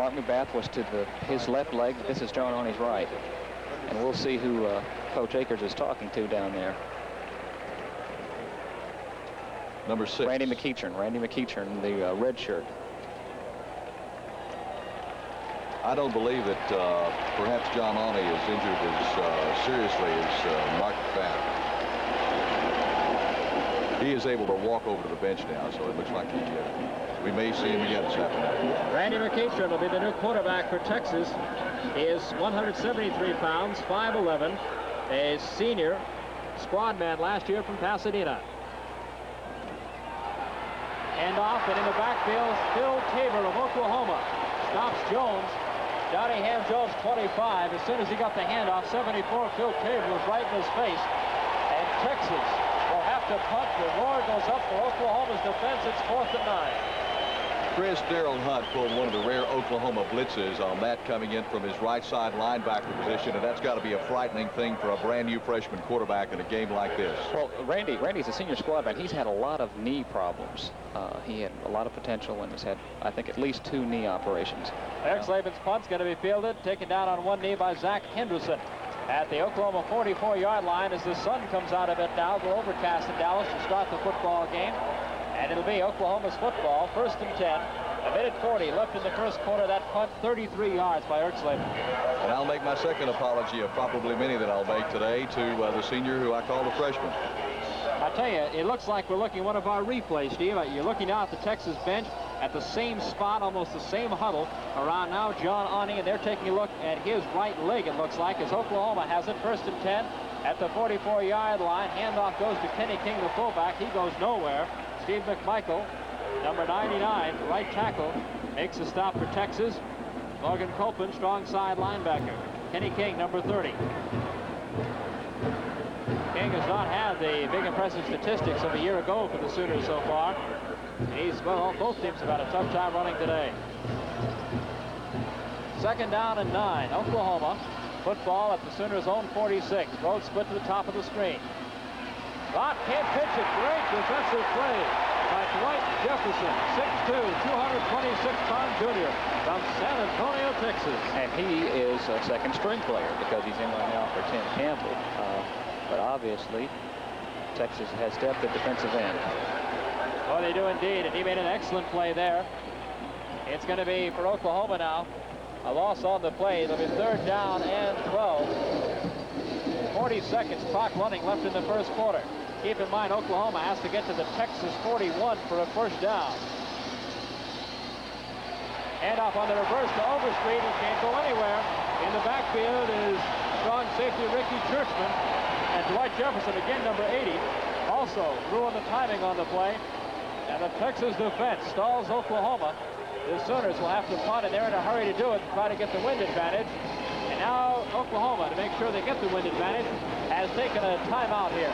Mark McBath was to his left leg. This is John Arnie's right. And we'll see who Coach Akers is talking to down there. Number 6. Randy McEachern. Randy McEachern, the red shirt. I don't believe that perhaps John Arnie is injured as seriously as Mark McBath. He is able to walk over to the bench now, so it looks like we may see him again this afternoon. Randy McEachern will be the new quarterback for Texas. He is 173 pounds, 5'11", a senior squad man last year from Pasadena. And off, and in the backfield, Phil Tabor of Oklahoma stops Jones. Johnny hands Jones 25. As soon as he got the handoff, 74, Phil Tabor was right in his face. And Texas will have to punt. The roar goes up for Oklahoma's defense. It's 4th and 9. Chris Darrell Hunt pulled one of the rare Oklahoma blitzes on that coming in from his right side linebacker position, and that's got to be a frightening thing for a brand new freshman quarterback in a game like this. Well, Randy's a senior squad man. He's had a lot of knee problems. He had a lot of potential and has had, I think, at least 2 knee operations. Eric Slavin's punt's going to be fielded, taken down on one knee by Zach Henderson at the Oklahoma 44-yard line as the sun comes out of it now. Go overcast in Dallas to start the football game. And it'll be Oklahoma's football, 1st and 10. A minute 40 left in the first quarter. That punt, 33 yards by Ertzlaven. And I'll make my second apology of probably many that I'll make today to the senior who I called a freshman. I tell you, it looks like we're looking at one of our replays, Steve. You're looking now at the Texas bench at the same spot, almost the same huddle. Around now, John Arnie, and they're taking a look at his right leg, it looks like, as Oklahoma has it. 1st and 10 at the 44-yard line. Handoff goes to Kenny King, the fullback. He goes nowhere. Steve McMichael, number 99, right tackle, makes a stop for Texas. Logan Copeland, strong side linebacker. Kenny King, number 30. King has not had the big impressive statistics of a year ago for the Sooners so far. Well, both teams have had a tough time running today. 2nd down and 9. Oklahoma football at the Sooners' own 46. Road split to the top of the screen. Lott can't pitch it. Great defensive play by Dwight Jefferson, 6'2", 226-pound junior from San Antonio, Texas. And he is a second-string player because he's in right now for Tim Campbell. But obviously, Texas has depth at defensive end. Oh, they do indeed, and he made an excellent play there. It's going to be for Oklahoma now. A loss on the play. It'll be 3rd down and 12. 40 seconds, clock running left in the first quarter. Keep in mind, Oklahoma has to get to the Texas 41 for a 1st down. Handoff on the reverse to Overstreet. He can't go anywhere. In the backfield is strong safety Ricky Churchman. And Dwight Jefferson, again, number 80, also ruined the timing on the play. And the Texas defense stalls Oklahoma. The Sooners will have to punt, and they're in a hurry to do it to try to get the wind advantage. And now Oklahoma, to make sure they get the wind advantage, has taken a timeout here.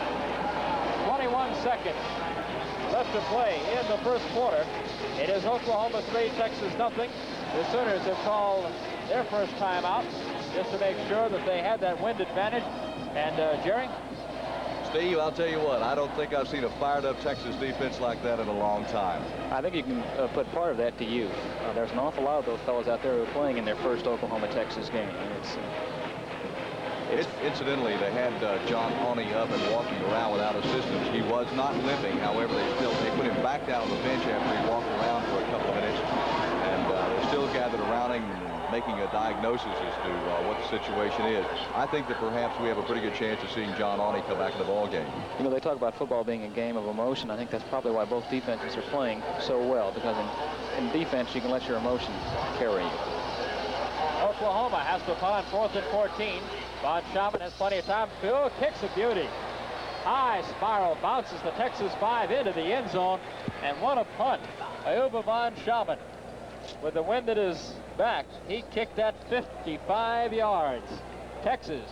21 seconds left to play in the first quarter. It is Oklahoma 3, Texas nothing. The Sooners have called their first timeout just to make sure that they had that wind advantage. And Jerry? Steve, I'll tell you what, I don't think I've seen a fired-up Texas defense like that in a long time. I think you can put part of that to youth. There's an awful lot of those fellows out there who are playing in their first Oklahoma-Texas game. And Incidentally, they had John Arnie up and walking around without assistance. He was not limping. However, they put him back down on the bench after he walked around for a couple of minutes. And they're still gathered around him, making a diagnosis as to what the situation is. I think that perhaps we have a pretty good chance of seeing John Arnie come back in the ball game. You know, they talk about football being a game of emotion. I think that's probably why both defenses are playing so well, because in defense you can let your emotion carry you. Oklahoma has to punt on 4th and 14. Von Schaubman has plenty of time. Phil kicks a beauty. High spiral, bounces the Texas 5 into the end zone, and what a punt. Ayuba Von Schaubman, with the wind at his back, he kicked that 55 yards. Texas,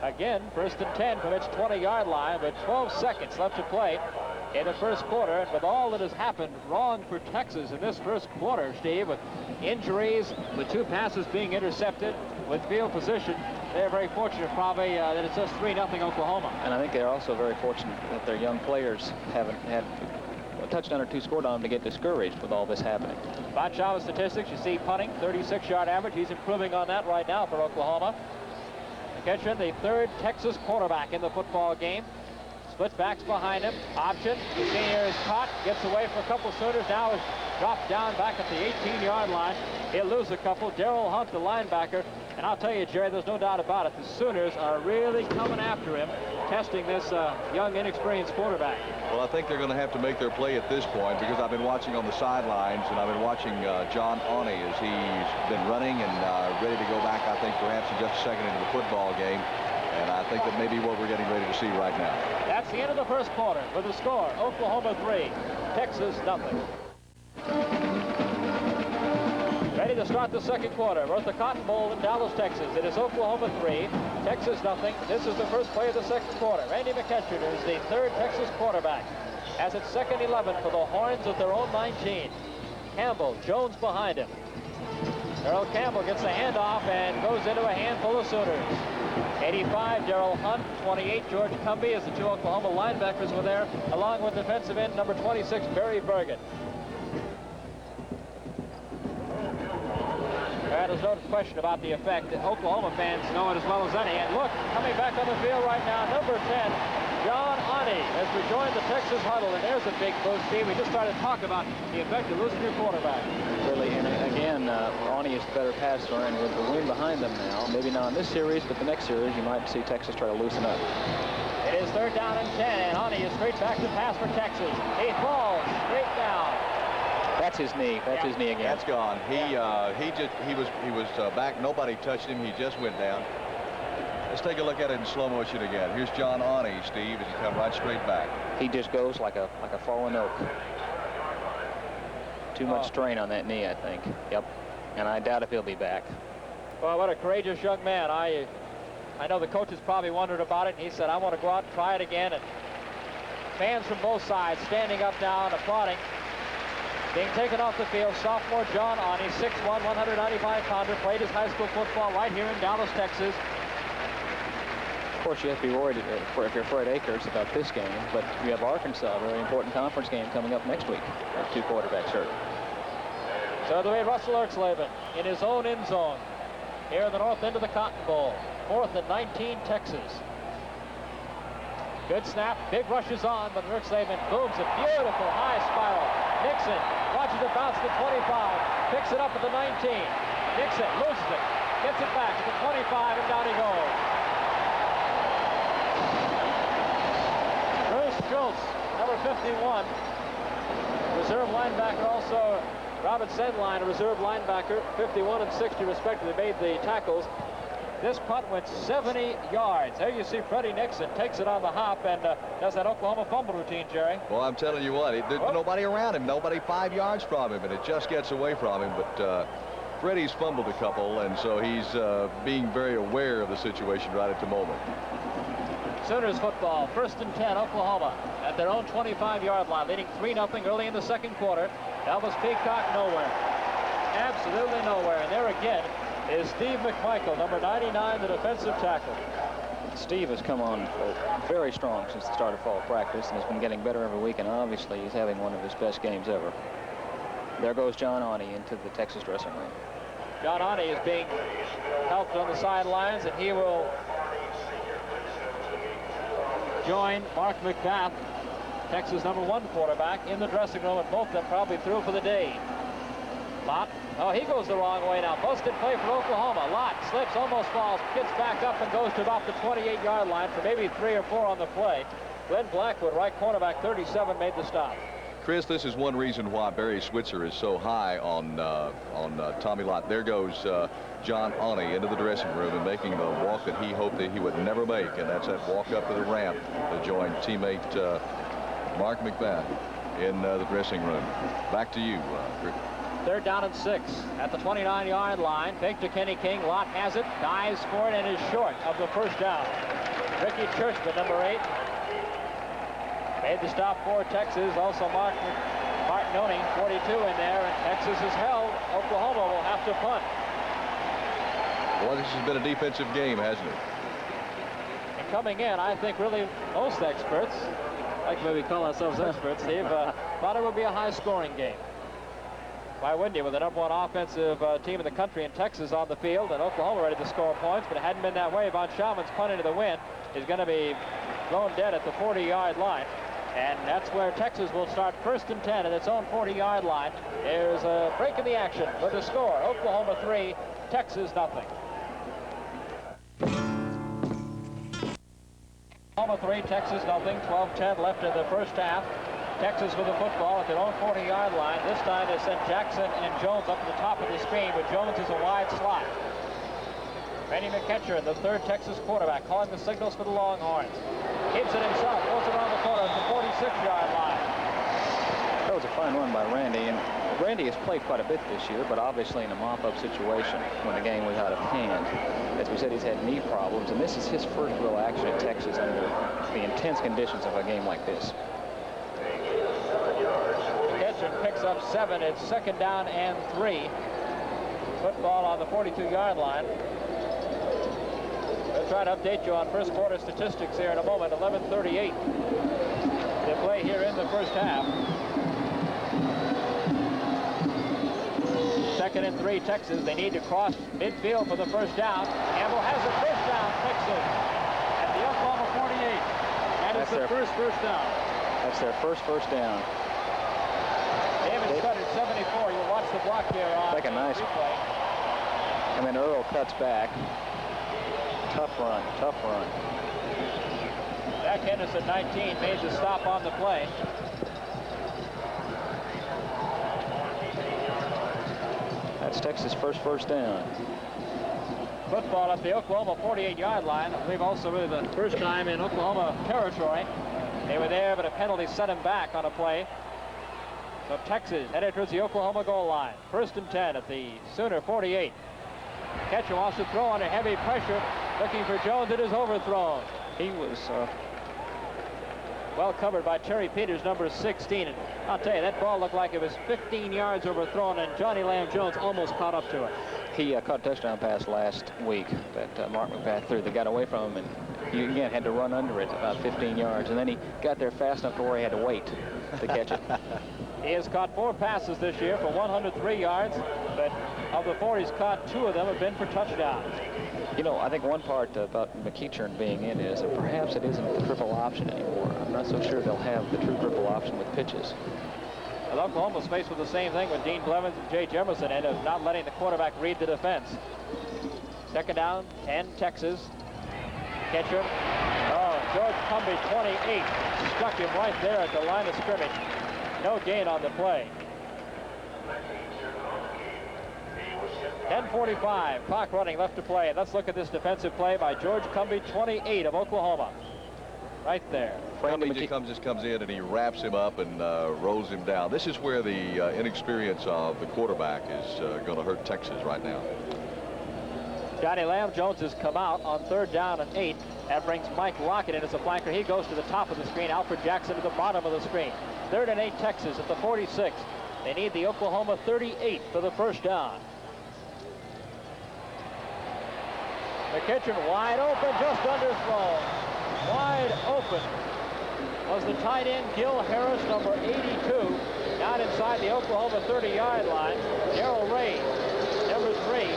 again, 1st and 10 from its 20-yard line, with 12 seconds left to play in the first quarter. And with all that has happened wrong for Texas in this first quarter, Steve, with injuries, with 2 passes being intercepted, with field position, they're very fortunate probably that it's just 3-0 Oklahoma. And I think they're also very fortunate that their young players haven't had a touchdown or two scored on him to get discouraged with all this happening. Bob Chavez statistics, you see punting, 36-yard average. He's improving on that right now for Oklahoma. McEachern, the third Texas quarterback in the football game. Split backs behind him. Option. The senior is caught. Gets away for a couple. Sooners now is dropped down back at the 18-yard line. He'll lose a couple. Daryl Hunt, the linebacker. And I'll tell you, Jerry, there's no doubt about it. The Sooners are really coming after him, testing this young, inexperienced quarterback. Well, I think they're going to have to make their play at this point, because I've been watching on the sidelines, and I've been watching John Auney as he's been running and ready to go back, I think, perhaps in just a second into the football game. And I think that may be what we're getting ready to see right now. That's the end of the first quarter with the score. Oklahoma 3, Texas nothing. Ready to start the second quarter. We're at the Cotton Bowl in Dallas, Texas. It is Oklahoma 3, Texas nothing. This is the first play of the second quarter. Randy McEachern is the third Texas quarterback. As it's 2nd 11 for the Horns at their own 19. Campbell, Jones behind him. Earl Campbell gets the handoff and goes into a handful of Sooners. 85, Daryl Hunt. 28, George Cumbie, as the two Oklahoma linebackers were there, along with defensive end number 26, Barry Bergen. There's no question about the effect. The Oklahoma fans know it as well as any. And look, coming back on the field right now, number 10, John Auney has rejoined the Texas huddle, and there's a big boost, Steve. We just started to talk about the effect of losing your quarterback. Really, and again, Auney is the better passer, and with the wind behind them now, maybe not in this series, but the next series, you might see Texas try to loosen up. It is 3rd down and 10, and Auney is straight back to pass for Texas. He falls straight down. That's his knee. That's his knee again. That's gone. He was back. Nobody touched him. He just went down. Let's take a look at it in slow motion again. Here's John Auney, Steve, as he comes right straight back. He just goes like a fallen oak. Too much strain on that knee, I think. Yep. And I doubt if he'll be back. Well, what a courageous young man. I know the coaches probably wondered about it, and he said, I want to go out and try it again. And fans from both sides standing up now and applauding. Being taken off the field, sophomore John Auney, 6'1", 195-pounder, played his high school football right here in Dallas, Texas. Of course, you have to be worried if you're Fred Akers about this game, but you have Arkansas, a very important conference game coming up next week. Two quarterbacks hurt. So the way Russell Erxleben in his own end zone here in the north end of the Cotton Bowl. 4th and 19, Texas. Good snap, big rush is on, but Erxleben booms a beautiful high spiral. Nixon watches it bounce to 25, picks it up at the 19. Nixon loses it, gets it back to the 25, and down he goes. Bruce Schultz, number 51, reserve linebacker, also Robert Sedline, a reserve linebacker, 51 and 60 respectively, made the tackles. This punt went 70 yards. There you see Freddie Nixon takes it on the hop and does that Oklahoma fumble routine, Jerry. Well, I'm telling you what, there's nobody around him, nobody 5 yards from him, and it just gets away from him. But Freddie's fumbled a couple, and so he's being very aware of the situation right at the moment. Sooners football, 1st and 10, Oklahoma at their own 25-yard line, leading 3-0 early in the second quarter. Elvis Peacock nowhere, absolutely nowhere, and there again is Steve McMichael, number 99, the defensive tackle. Steve has come on very strong since the start of fall practice and has been getting better every week, and obviously he's having one of his best games ever. There goes John Auney into the Texas dressing room. John Auney is being helped on the sidelines, and he will join Mark McBath, Texas #1 quarterback, in the dressing room, and both of them probably through for the day. Lott, oh, he goes the wrong way now. Busted play for Oklahoma. Lott slips, almost falls, gets back up and goes to about the 28-yard line for maybe 3 or 4 on the play. Glenn Blackwood, right cornerback, 37, made the stop. Chris, this is one reason why Barry Switzer is so high on Tommy Lott. There goes John Auney into the dressing room and making the walk that he hoped that he would never make, and that's that walk up to the ramp to join teammate Mark McBath in the dressing room. Back to you, Chris. 3rd down and 6 at the 29-yard line. Fake to Kenny King. Lott has it, dives for it, and is short of the first down. Ricky Churchman, number 8, made the stop for Texas. Also Mark Martinoni, 42 in there, and Texas is held. Oklahoma will have to punt. Well, this has been a defensive game, hasn't it? And coming in, I think really most experts like maybe call ourselves experts, Steve. Thought it would be a high-scoring game. Why wouldn't you? With the #1 offensive team in the country in Texas on the field, and Oklahoma ready to score points, but it hadn't been that way. Von Schauman's punt into the wind is going to be blown dead at the 40-yard line. And that's where Texas will start 1st and 10 at its own 40-yard line. There's a break in the action for the score. Oklahoma 3, Texas nothing. Oklahoma 3, Texas nothing. 12:10 left in the first half. Texas with the football at their own 40-yard line. This time they sent Jackson and Jones up to the top of the screen, but Jones is a wide slot. Randy McEachern, the 3rd Texas quarterback, calling the signals for the Longhorns. Keeps it himself, goes around the corner at the 46-yard line. That was a fine run by Randy, and Randy has played quite a bit this year, but obviously in a mop-up situation when the game was out of hand. As we said, he's had knee problems, and this is his first real action at Texas under the intense conditions of a game like this. McEachern picks up 7. It's 2nd down and 3. Football on the 42-yard line. We'll try to update you on first quarter statistics here in a moment. 11:38 to play here in the first half. 2nd and 3, Texas. They need to cross midfield for the first down. Campbell has a first down, Texas, at the Oklahoma 48. And it's the first down. That's their first down. David Scudder, 74. You'll watch the block here on Take a nice replay. And then Earl cuts back. Tough run, tough run. Zach Henderson, 19, made the stop on the play. That's Texas' first down. Football at the Oklahoma 48-yard line. I believe also really the first time in Oklahoma territory. They were there, but a penalty set him back on a play. So Texas headed towards the Oklahoma goal line. 1st and 10 at the Sooner 48. Catcher wants to throw under heavy pressure. Looking for Jones. It is overthrown. He was well covered by Terry Peters, number 16. And I'll tell you, that ball looked like it was 15 yards overthrown, and Johnny Lamb Jones almost caught up to it. He caught a touchdown pass last week that Mark McPath threw that got away from him, and he again had to run under it about 15 yards, and then he got there fast enough to where he had to wait to catch it. He has caught 4 passes this year for 103 yards, but of the 4 he's caught, 2 of them have been for touchdowns. You know, I think one part about McEachern being in is that perhaps it isn't the triple option anymore. I'm not so sure they'll have the true triple option with pitches. Well, Oklahoma's faced with the same thing with Dean Blevins and Jay Jefferson, and of not letting the quarterback read the defense. 2nd down, 10, Texas. Catcher. Oh, George Cumby, 28. Struck him right there at the line of scrimmage. No gain on the play. 10:45, clock running left to play. And let's look at this defensive play by George Cumby, 28 of Oklahoma. Right there. Cumby just comes in and he wraps him up and rolls him down. This is where the inexperience of the quarterback is going to hurt Texas right now. Johnny Lamb Jones has come out on 3rd down and 8. That brings Mike Lockett in as a flanker. He goes to the top of the screen. Alfred Jackson to the bottom of the screen. 3rd and 8, Texas at the 46. They need the Oklahoma 38 for the first down. McEachern wide open, just underthrown. Wide open was the tight end Gil Harris, number 82, down inside the Oklahoma 30-yard line. Darrell Ray, number 3,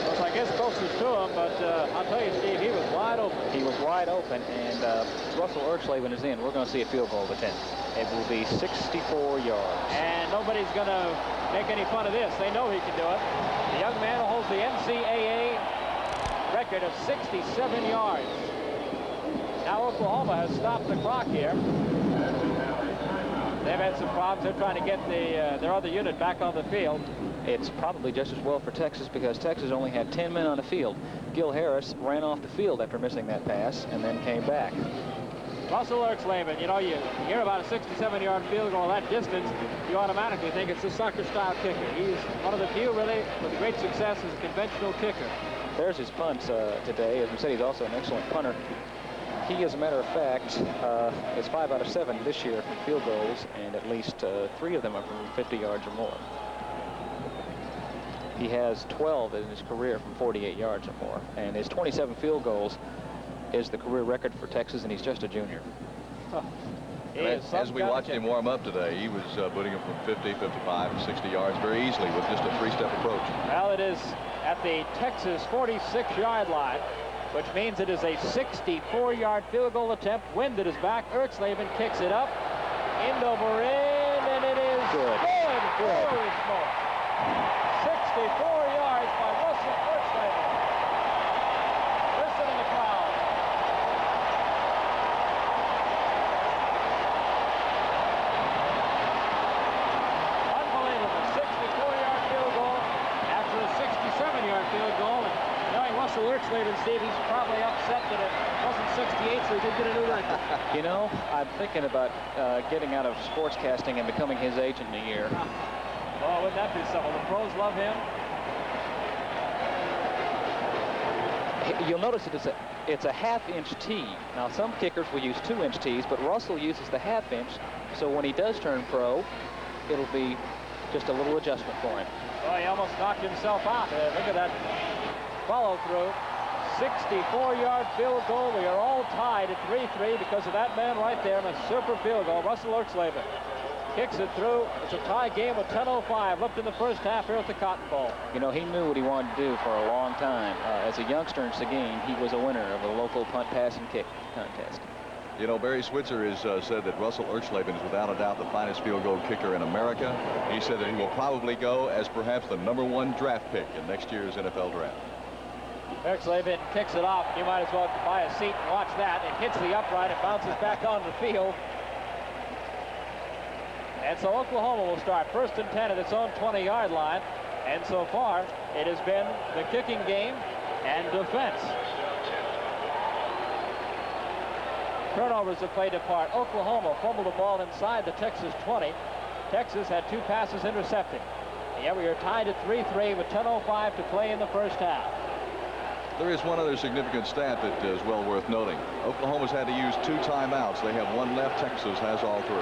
was I guess closest to him, but I'll tell you, Steve, he was wide open. He was wide open, and Russell Erchlaven is in. We're going to see a field goal attempt. It will be 64 yards. And nobody's going to make any fun of this. They know he can do it. The young man who holds the NCAA record of 67 yards. Now Oklahoma has stopped the clock here. They've had some problems. They're trying to get their other unit back on the field. It's probably just as well for Texas because Texas only had 10 men on the field. Gil Harris ran off the field after missing that pass and then came back. Russell Erchlaven, you know, you hear about a 67-yard field goal that distance, you automatically think it's a soccer-style kicker. He's one of the few, really, with great success as a conventional kicker. There's his punts today. As we said, he's also an excellent punter. He, as a matter of fact, is 5 out of 7 this year from field goals, and at least 3 of them are from 50 yards or more. He has 12 in his career from 48 yards or more, and his 27 field goals is the career record for Texas, and he's just a junior. As we watched him warm up today, he was putting him from 50, 55, and 60 yards very easily with just a 3-step approach. Well, it is at the Texas 46-yard line, which means it is a 64-yard field goal attempt. Wind at his back. Erxleben kicks it up. End over end, and it is good. Holy smoke. 64 yards by Russell Erxleben. Listen to the crowd. Unbelievable. 64-yard field goal after a 67-yard field goal. And knowing Russell Erxleben, Steve, he's probably upset that it wasn't 68, so he did get a new record. You know, I'm thinking about getting out of sportscasting and becoming his agent in a year. Oh, wouldn't that be something? The pros love him. You'll notice it's a half-inch tee. Now, some kickers will use 2-inch tees, but Russell uses the half-inch, so when he does turn pro, it'll be just a little adjustment for him. Oh, he almost knocked himself out. Look at that follow-through. 64-yard field goal. We are all tied at 3-3 because of that man right there. A super field goal. Russell Erxleben kicks it through. It's a tie game with 10:05 left in the first half here at the Cotton Bowl. You know, he knew what he wanted to do for a long time. As a youngster in Seguin, he was a winner of the local punt, pass, and kick contest. You know, Barry Switzer has said that Russell Erxleben is without a doubt the finest field goal kicker in America. He said that he will probably go as perhaps the #1 draft pick in next year's NFL draft. Erxleben kicks it off. You might as well buy a seat and watch that. It hits the upright. It bounces back onto the field. And so Oklahoma will start 1st and 10 at its own 20-yard line. And so far, it has been the kicking game and defense. Turnovers have played a part. Oklahoma fumbled the ball inside the Texas 20. Texas had 2 passes intercepted. And yet we are tied at 3-3 with 10:05 to play in the first half. There is one other significant stat that is well worth noting. Oklahoma's had to use 2 timeouts. They have 1 left. Texas has all 3.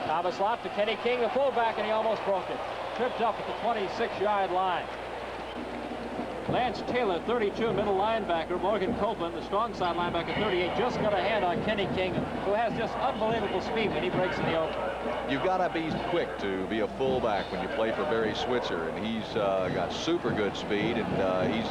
Thomas Lott to Kenny King, the fullback, and he almost broke it. Tripped up at the 26-yard line. Lance Taylor, 32, middle linebacker. Morgan Copeland, the strong side linebacker, 38, just got a hand on Kenny King, who has just unbelievable speed when he breaks in the open. You've got to be quick to be a fullback when you play for Barry Switzer, and he's got super good speed, and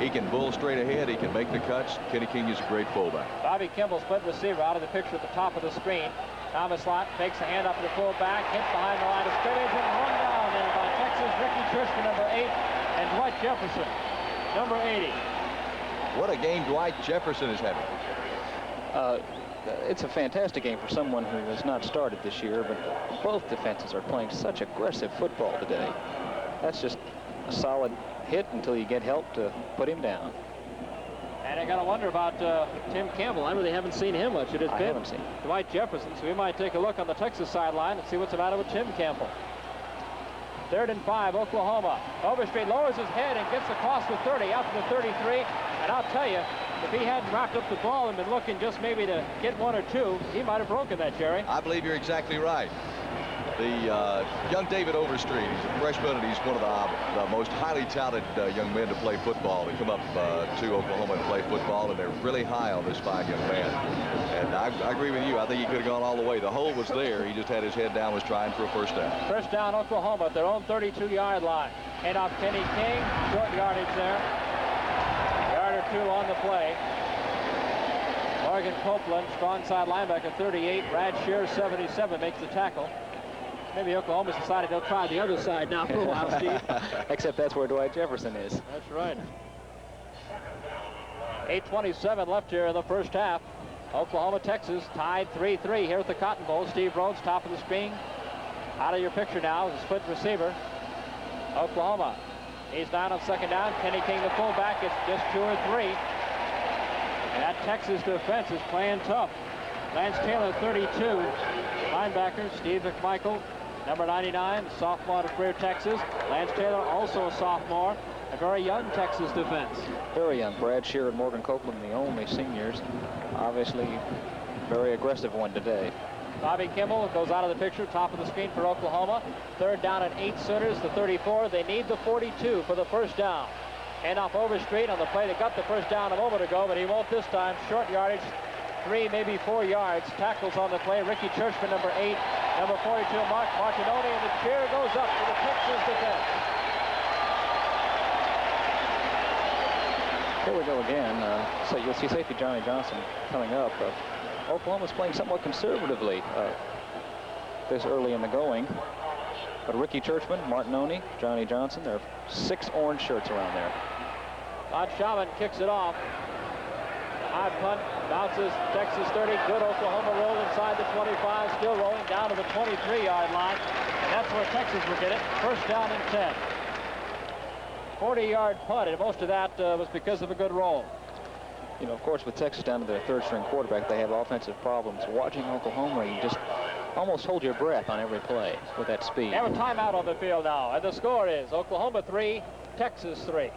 he can bull straight ahead. He can make the cuts. Kenny King is a great fullback. Bobby Kimball, split receiver, out of the picture at the top of the screen. Thomas Lott takes a hand up to the fullback, hit behind the line of scrimmage, and run down there by Texas Ricky Churchman, number 8, and Dwight Jefferson, number 80. What a game Dwight Jefferson is having. It's a fantastic game for someone who has not started this year, but both defenses are playing such aggressive football today. That's just a solid hit until you get help to put him down. And I got to wonder about Tim Campbell. I really haven't seen him much. It has been haven't seen Dwight Jefferson, so we might take a look on the Texas sideline and see what's the matter with Tim Campbell. 3rd and 5, Oklahoma. Overstreet lowers his head and gets across the 30, out to the 33. And I'll tell you, if he hadn't wrapped up the ball and been looking just maybe to get 1 or 2, he might have broken that, Jerry. I believe you're exactly right. The young David Overstreet, he's a freshman, and he's one of the most highly talented young men to play football. They come up to Oklahoma to play football, and they're really high on this fine young man. And I agree with you. I think he could have gone all the way. The hole was there. He just had his head down, was trying for a first down. First down, Oklahoma at their own 32-yard line. Hand off Kenny King, short yardage there. Yard or 2 on the play. Morgan Copeland, strong side linebacker, 38. Brad Shear, 77, makes the tackle. Maybe Oklahoma's decided they'll try the other side now for a while, Steve. Except that's where Dwight Jefferson is. That's right. 8:27 left here in the first half. Oklahoma, Texas tied 3-3 here at the Cotton Bowl. Steve Rhodes, top of the screen. Out of your picture now is a split receiver. Oklahoma. He's down on 2nd down. Kenny King, the fullback. It's just 2 or 3. And that Texas defense is playing tough. Lance Taylor, 32. Linebacker, Steve McMichael, number 99, sophomore to Career Texas. Lance Taylor, also a sophomore. A very young Texas defense. Very young. Brad Shear and Morgan Copeland, the only seniors. Obviously, very aggressive one today. Bobby Kimball goes out of the picture, top of the screen for Oklahoma. 3rd down and 8 Sooners, the 34. They need the 42 for the first down. Hand off Overstreet on the play that got the first down a moment ago, but he won't this time. Short yardage 3, maybe 4 yards. Tackles on the play. Ricky Churchman, number 8. Number 42, Mark Martinoni, and the cheer goes up to the Texas defense. Here we go again. So you'll see safety Johnny Johnson coming up. Oklahoma's playing somewhat conservatively this early in the going. But Ricky Churchman, Martinoni, Johnny Johnson, there are 6 orange shirts around there. Von Schaman kicks it off. High punt, bounces Texas 30. Good Oklahoma roll inside the 25. Still rolling down to the 23-yard line. And that's where Texas will get it. First down and 10. 40-yard punt, and most of that was because of a good roll. You know, of course, with Texas down to their third-string quarterback, they have offensive problems. Watching Oklahoma, you just almost hold your breath on every play with that speed. They have a timeout on the field now, and the score is Oklahoma 3, Texas 3.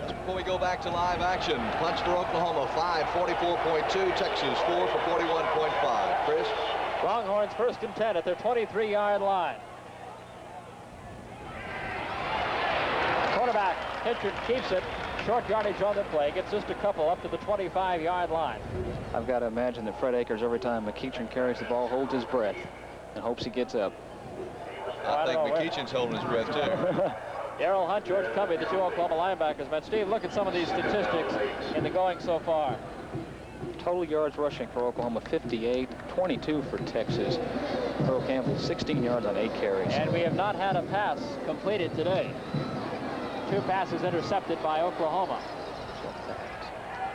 Before we go back to live action, punts for Oklahoma 5, 44.2. Texas 4 for 41.5. Chris? Longhorns first and 10 at their 23-yard line. Quarterback Hitchard keeps it. Short yardage on the play. Gets just a couple up to the 25-yard line. I've got to imagine that Fred Akers, every time McEachern carries the ball, holds his breath and hopes he gets up. I think McEachin's holding his breath, too. Darrell Hunt, George Covey, the 2 Oklahoma linebackers. But Steve, look at some of these statistics in the going so far. Total yards rushing for Oklahoma, 58, 22 for Texas. Earl Campbell, 16 yards on 8 carries. And we have not had a pass completed today. 2 passes intercepted by Oklahoma.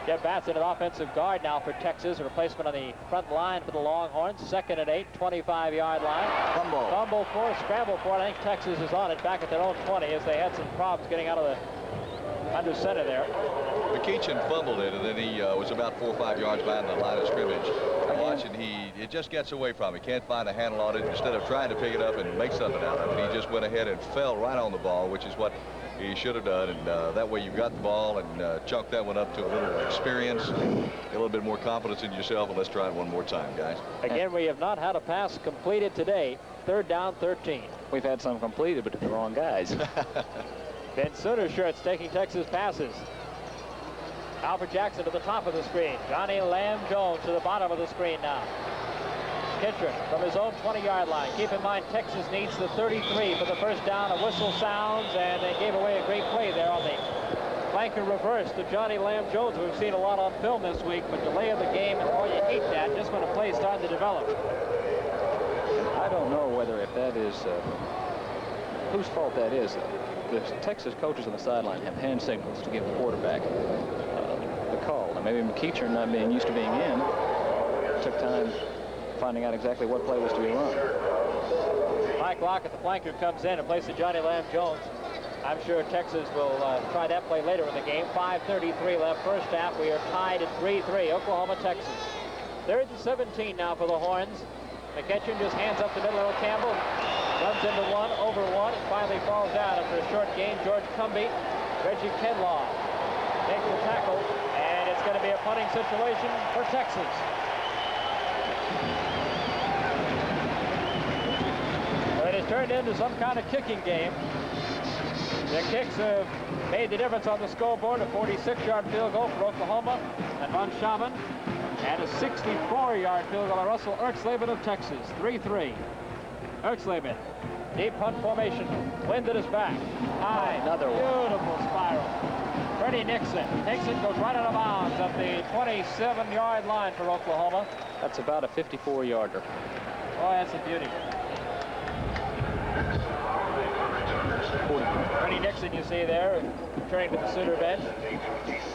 Jeff Batson, an offensive guard now for Texas. A replacement on the front line for the Longhorns. 2nd and 8, 25-yard line. Fumble for, scramble for. I think Texas is on it back at their own 20 as they had some problems getting out of the under center there. McEachin fumbled it, and then he was about 4 or 5 yards behind the line of scrimmage. I'm watching, it just gets away from him. He can't find a handle on it. Instead of trying to pick it up and make something out of it, he just went ahead and fell right on the ball, which is what he should have done. And that way you've got the ball and chunk that one up to a little experience, a little bit more confidence in yourself, and let's try it one more time, guys. Again, we have not had a pass completed today. 3rd down, 13. We've had some completed, but to the wrong guys. Ben Soonershirt's taking Texas passes. Alfred Jackson to the top of the screen. Johnny Lamb Jones to the bottom of the screen now. Kitcher from his own 20-yard line. Keep in mind, Texas needs the 33 for the first down. A whistle sounds, and they gave away a great play there on the flanker reverse to Johnny Lamb Jones. We've seen a lot on film this week, but delay of the game, and you hate that just when a play is starting to develop. I don't know whether if that is whose fault that is. The Texas coaches on the sideline have hand signals to give the quarterback the call. And maybe McEachern, not being used to being in, took time finding out exactly what play was to be run. Mike Lockett, the flanker, comes in and plays to Johnny Lamb Jones. I'm sure Texas will try that play later in the game. 5:33 left first half. We are tied at 3-3. Oklahoma, Texas. 3rd and 17 now for the Horns. McEachern just hands up the middle of Campbell. Runs into one, over one, and finally falls down after a short gain. George Cumby, Reggie Kinlaw makes the tackle, and it's going to be a punting situation for Texas. But it has turned into some kind of kicking game. The kicks have made the difference on the scoreboard. A 46-yard field goal for Oklahoma and Von Schaman, and a 64-yard field goal by Russell Erxleben of Texas. 3-3. Erxleben, deep punt formation. Wind at his back. High. Another one. Beautiful spiral. Freddie Nixon takes it, goes right out of bounds at the 27-yard line for Oklahoma. That's about a 54-yarder. Oh, that's a beauty. Freddie Nixon, you see there, returning to the Sooner bench.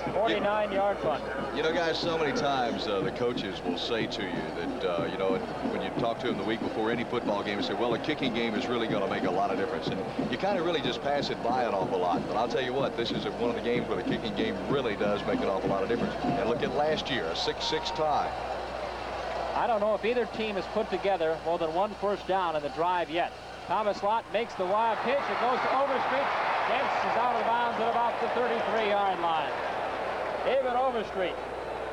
49-yard punt. You know, guys, so many times the coaches will say to you that, you know, when you talk to them the week before any football game, you say, well, a kicking game is really going to make a lot of difference. And you kind of really just pass it by an awful lot. But I'll tell you what, this is one of the games where the kicking game really does make an awful lot of difference. And look at last year, a 6-6 tie. I don't know if either team has put together more than one first down in the drive yet. Thomas Lott makes the wide pitch. It goes to Overstreet. Dents is out of bounds at about the 33-yard line. David Overstreet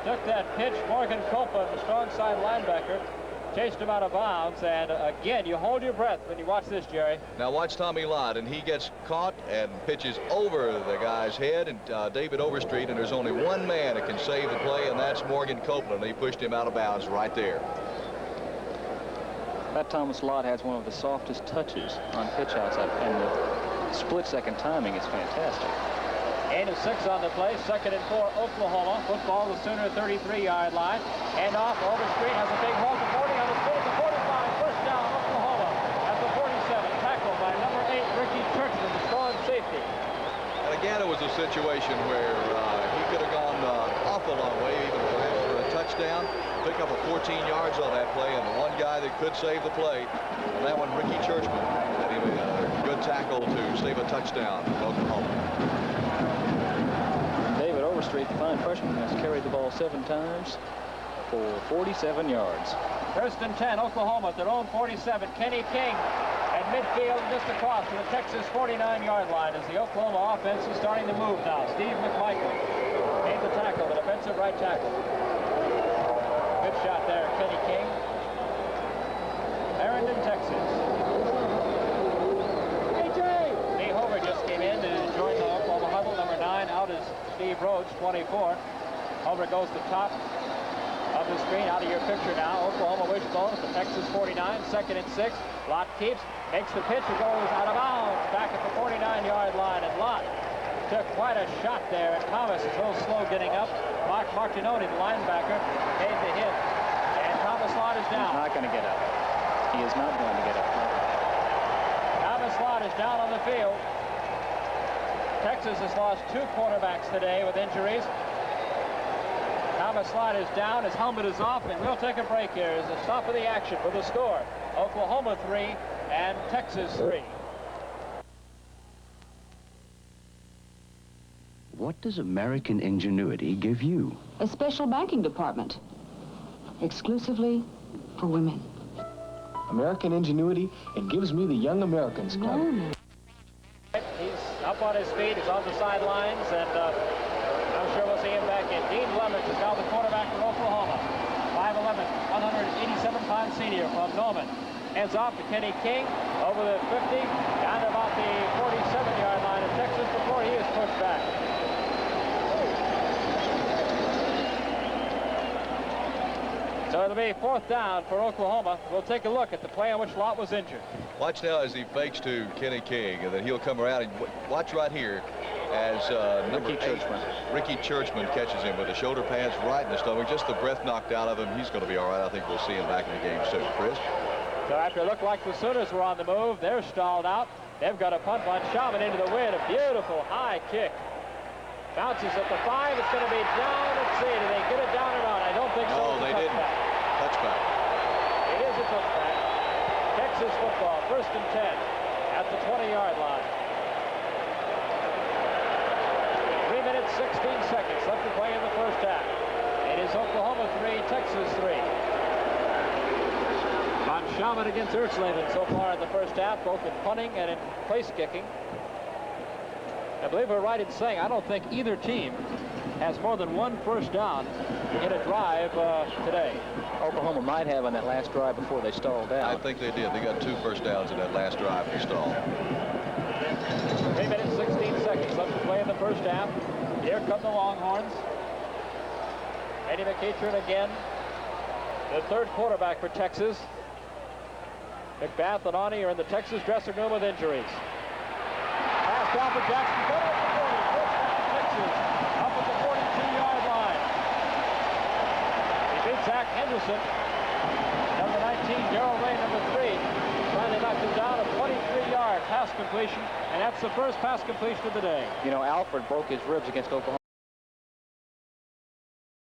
took that pitch. Morgan Copa, the strong side linebacker, chased him out of bounds. And again, you hold your breath when you watch this, Jerry. Now watch Tommy Lott, and he gets caught and pitches over the guy's head, and David Overstreet, and there's only one man that can save the play, and that's Morgan Copeland. He pushed him out of bounds right there. That Thomas Lott has one of the softest touches on pitch outside, and the split-second timing is fantastic. 8 of 6 on the play. 2nd and 4, Oklahoma. Football, the Sooner 33-yard line. Hand off. Overstreet has a big hole to 40 on the speed at the 45. First down, Oklahoma at the 47. Tackled by number 8, Ricky Churchman, the strong safety. And again, it was a situation where he could have gone awful long way, even perhaps for a touchdown. Pick up a 14 yards on that play, and the one guy that could save the play, and that one, Ricky Churchman, and he made a good tackle to save a touchdown for Oklahoma. David Overstreet, the fine freshman, has carried the ball 7 times for 47 yards. 1st and 10, Oklahoma at their own 47. Kenny King at midfield, just across to the Texas 49-yard line as the Oklahoma offense is starting to move now. Steve McMichael made the tackle, the defensive right tackle. Good shot there, Kenny King. Clarendon, Texas. Lee Hover just came in to join the Oklahoma huddle. Number 9 out is Steve Rhodes, 24. Hover goes to top of the screen, out of your picture now. Oklahoma wishbone at the Texas 49, 2nd and 6. Lott keeps, makes the pitch, and goes out of bounds back at the 49-yard line. And Lott took quite a shot there, and Thomas is a little slow getting up. Mark Martinoni, the linebacker, made the hit, and Thomas Lott is down. He's not going to get up. He is not going to get up. Thomas Lott is down on the field. Texas has lost 2 quarterbacks today with injuries. Thomas Lott is down, his helmet is off, and we'll take a break here as the stop of the action for the score. Oklahoma 3 and Texas 3. What does American ingenuity give you? A special banking department, exclusively for women. American Ingenuity, it gives me the Young Americans Club. No. He's up on his feet, he's on the sidelines, and I'm sure we'll see him back in. Dean Lemons is now the quarterback for Oklahoma. 5'11", 187-pound senior from Norman. Hands off to Kenny King over the 50, down to about the 47-yard line of Texas before he is pushed back. So it'll be 4th down for Oklahoma. We'll take a look at the play on which Lott was injured. Watch now as he fakes to Kenny King, and then he'll come around, and watch right here as number 8, Ricky Churchman catches him with the shoulder pads right in the stomach. Just the breath knocked out of him. He's going to be all right. I think we'll see him back in the game soon. Chris? So after it looked like the Sooners were on the move, they're stalled out. They've got a punt by Shaman into the wind. A beautiful high kick. Bounces at the 5. It's going to be down. Let's see. Did they get it down or not? I don't think so. No, they didn't. Touchback. It is a touchback. Texas football, 1st and 10 at the 20-yard line. 3 minutes, 16 seconds left to play in the first half. It is Oklahoma 3, Texas 3. Von Schaman against Ertzleben so far in the first half, both in punting and in place kicking. I believe we're right in saying I don't think either team has more than 1 first down in a drive today. Oklahoma might have on that last drive before they stalled out. I think they did. They got 2 first downs in that last drive they stalled. 3 minutes, 16 seconds left to play in the first half. Here come the Longhorns. Eddie McEachern again, the 3rd quarterback for Texas. McBath and Ani are in the Texas dressing room with injuries. Pass down for Jackson. Good at the 40. First down to Texas. Up at the 42-yard line. He beats Zach Henderson. Number 19, Darrell Ray, number 3. Finally knocked him down. A 23-yard pass completion, and that's the first pass completion of the day. You know, Alfred broke his ribs against Oklahoma